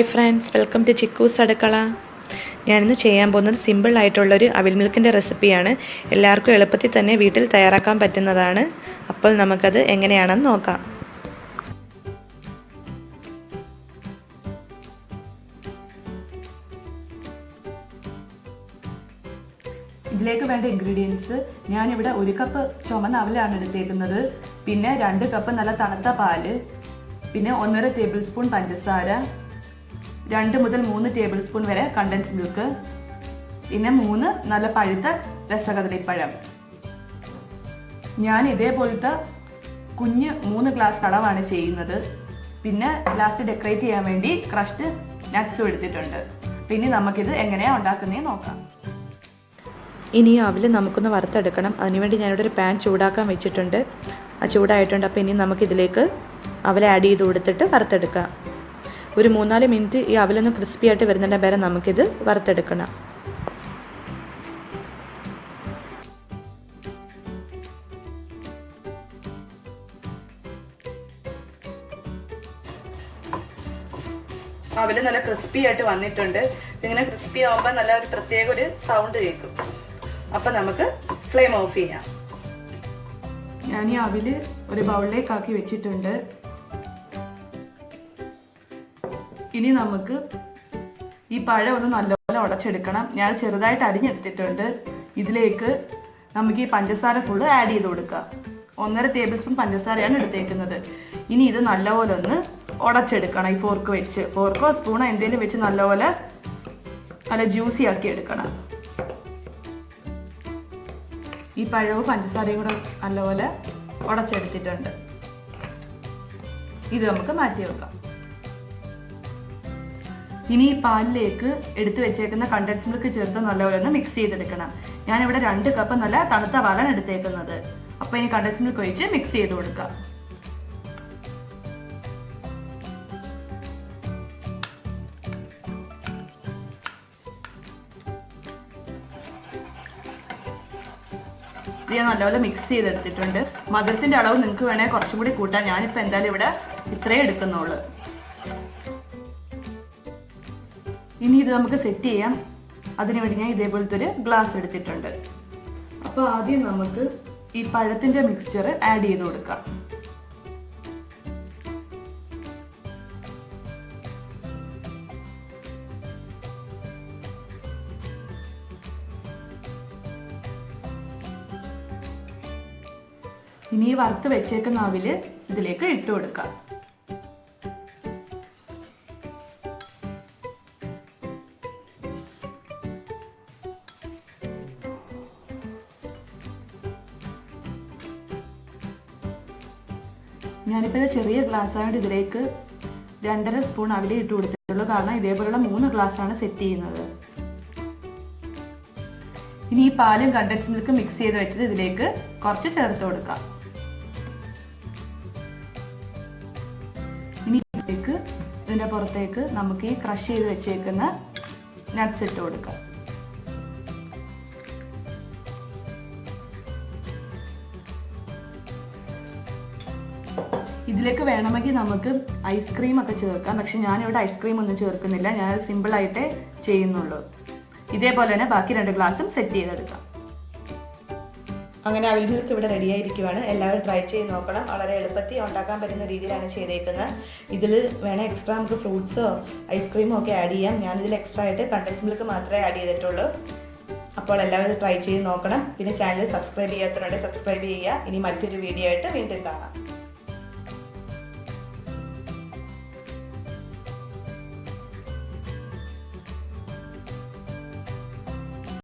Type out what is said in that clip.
Hi friends, welcome to Chikkus അടുക്കള. ഞാനിന്ന് ചെയ്യാൻ പോകുന്നത് സിമ്പിളായിട്ടുള്ളൊരു അവിൽ മിൽക്കിൻ്റെ റെസിപ്പിയാണ്. എല്ലാവർക്കും എളുപ്പത്തിൽ തന്നെ വീട്ടിൽ തയ്യാറാക്കാൻ പറ്റുന്നതാണ്. അപ്പോൾ നമുക്കത് എങ്ങനെയാണെന്ന് നോക്കാം. ഇതിലേക്ക് വേണ്ട ഇൻഗ്രീഡിയൻസ് ഞാനിവിടെ 1 കപ്പ് ചുമന്ന അവലാണ് എടുത്തേക്കുന്നത്, പിന്നെ 2 കപ്പ് നല്ല തണുത്ത പാല്, പിന്നെ 1.5 ടേബിൾ സ്പൂൺ പഞ്ചസാര, 2 മുതൽ 3 ടേബിൾ സ്പൂൺ വരെ കണ്ടൻസ് മിൽക്ക്, പിന്നെ 3 നല്ല പഴുത്ത രസകദളിപ്പഴം. ഞാൻ ഇതേപോലത്തെ കുഞ്ഞ് 3 ഗ്ലാസ് അളവാണ് ചെയ്യുന്നത്. പിന്നെ ലാസ്റ്റ് ഡെക്കറേറ്റ് ചെയ്യാൻ വേണ്ടി ക്രഷ്ഡ് നട്ട്സും എടുത്തിട്ടുണ്ട്. പിന്നെ നമുക്കിത് എങ്ങനെയാണ് ഉണ്ടാക്കുന്നതെന്ന് നോക്കാം. ഇനി അവിൽ നമുക്കൊന്ന് വറുത്തെടുക്കണം. അതിനുവേണ്ടി ഞാനിവിടെ ഒരു പാൻ ചൂടാക്കാൻ വെച്ചിട്ടുണ്ട്. ചൂടായിട്ടുണ്ട്. അപ്പോൾ ഇനി നമുക്കിതിലേക്ക് അവൽ ആഡ് ചെയ്ത് കൊടുത്തിട്ട് വറുത്തെടുക്കാം. ഒരു 3-4 മിനിറ്റ് ഈ അവലൊന്ന് ക്രിസ്പി ആയിട്ട് വരുന്നതിൻ്റെ വരെ നമുക്കിത് വറുത്തെടുക്കണം. അവൽ നല്ല ക്രിസ്പി ആയിട്ട് വന്നിട്ടുണ്ട്. ഇങ്ങനെ ക്രിസ്പി ആവുമ്പോൾ നല്ല ഒരു പ്രത്യേക ഒരു സൗണ്ട് കേൾക്കും. അപ്പം നമുക്ക് ഫ്ലെയിം ഓഫ് ചെയ്യാം. ഞാൻ ഈ അവില് ഒരു ബൗളിലേക്ക് ആക്കി വെച്ചിട്ടുണ്ട്. ഇനി നമുക്ക് ഈ പഴം ഒന്ന് നല്ലപോലെ ഉടച്ചെടുക്കണം. ഞാൻ ചെറുതായിട്ട് അരിഞ്ഞെടുത്തിട്ടുണ്ട്. ഇതിലേക്ക് നമുക്ക് ഈ പഞ്ചസാര ഫുള്ള് ആഡ് ചെയ്ത് കൊടുക്കാം. 1.5 ടേബിൾ സ്പൂൺ പഞ്ചസാരയാണ് എടുത്തേക്കുന്നത്. ഇനി ഇത് നല്ലപോലെ ഒന്ന് ഉടച്ചെടുക്കണം. ഈ ഫോർക്ക് വെച്ച്, ഫോർക്കോ സ്പൂണോ എന്തെങ്കിലും വെച്ച് നല്ലപോലെ നല്ല ജ്യൂസി ആക്കി എടുക്കണം. ഈ പഴവും പഞ്ചസാരയും കൂടെ നല്ലപോലെ ഉടച്ചെടുത്തിട്ടുണ്ട്. ഇത് നമുക്ക് മാറ്റി വെക്കാം. ഇനി ഈ പാലിലേക്ക് എടുത്തു വെച്ചേക്കുന്ന കണ്ടൻസ് മിൽക്ക് ചേർത്ത് നല്ലപോലെ ഒന്ന് മിക്സ് ചെയ്തെടുക്കണം. ഞാനിവിടെ 2 കപ്പ് നല്ല തണുത്ത പാലാണ് എടുത്തേക്കുന്നത്. അപ്പോൾ ഈ കണ്ടൻസ് മിൽക്ക് ഒഴിച്ച് മിക്സ് ചെയ്ത് കൊടുക്കാം. ഇത് ഞാൻ നല്ലപോലെ മിക്സ് ചെയ്തെടുത്തിട്ടുണ്ട്. മധുരത്തിൻ്റെ അളവ് നിങ്ങൾക്ക് വേണമെങ്കിൽ കുറച്ചും കൂടി കൂട്ടാം. ഞാനിപ്പോൾ എന്തായാലും ഇവിടെ ഇത്രയും എടുക്കുന്നുള്ളൂ. ഇനി ഇത് നമുക്ക് സെറ്റ് ചെയ്യാം. അതിനുവേണ്ടി ഞാൻ ഇതേപോലത്തെ ഒരു ഗ്ലാസ് എടുത്തിട്ടുണ്ട്. അപ്പോൾ ആദ്യം നമുക്ക് ഈ പഴത്തിൻ്റെ മിക്സ്ചർ ആഡ് ചെയ്ത് കൊടുക്കാം. ഇനി ഈ വറുത്ത് വെച്ചേക്കുന്ന അവില് ഇതിലേക്ക് ഇട്ട് കൊടുക്കാം. ഞാനിപ്പോൾ ചെറിയ ഗ്ലാസ് ആയതുകൊണ്ട് ഇതിലേക്ക് 2.5 സ്പൂൺ അവില് ഇട്ട് കൊടുത്തിട്ടുള്ളൂ. കാരണം ഇതേപോലുള്ള 3 ഗ്ലാസ്സാണ് സെറ്റ് ചെയ്യുന്നത്. ഇനി ഈ പാലും കണ്ടൻസ് മിൽക്ക് മിക്സ് ചെയ്ത് വെച്ചത് ഇതിലേക്ക് കുറച്ച് ചേർത്ത് കൊടുക്കാം. ഇനി ഇതിൻ്റെ പുറത്തേക്ക് നമുക്ക് ഈ ക്രഷ് ചെയ്ത് വെച്ചേക്കുന്ന നട്ട്സ് ഇട്ട് കൊടുക്കാം. ഇതിലേക്ക് വേണമെങ്കിൽ നമുക്ക് ഐസ്ക്രീം ഒക്കെ ചേർക്കാം. പക്ഷെ ഞാനിവിടെ ഐസ്ക്രീം ഒന്നും ചേർക്കുന്നില്ല. ഞാൻ സിമ്പിളായിട്ടേ ചെയ്യുന്നുള്ളൂ. ഇതേപോലെ തന്നെ ബാക്കി 2 ഗ്ലാസും സെറ്റ് ചെയ്തെടുക്കാം. അങ്ങനെ അവിൽ മിൽക്ക് ഇവിടെ റെഡി ആയിരിക്കുവാണ്. എല്ലാവരും ട്രൈ ചെയ്ത് നോക്കണം. വളരെ എളുപ്പത്തിൽ ഉണ്ടാക്കാൻ പറ്റുന്ന രീതിയിലാണ് ചെയ്തേക്കുന്നത്. ഇതിൽ വേണേൽ എക്സ്ട്രാ നമുക്ക് ഫ്രൂട്ട്സോ ഐസ്ക്രീമോ ഒക്കെ ആഡ് ചെയ്യാം. ഞാനിതിൽ എക്സ്ട്രാ ആയിട്ട് കണ്ടൻസ് മിൽക്ക് മാത്രമേ ആഡ് ചെയ്തിട്ടുള്ളൂ. അപ്പോൾ എല്ലാവരും ട്രൈ ചെയ്ത് നോക്കണം. പിന്നെ ചാനൽ സബ്സ്ക്രൈബ് ചെയ്യാത്തവരുണ്ടെങ്കിൽ സബ്സ്ക്രൈബ് ചെയ്യുക. ഇനി മറ്റൊരു വീഡിയോ ആയിട്ട് വീണ്ടും കാണാം.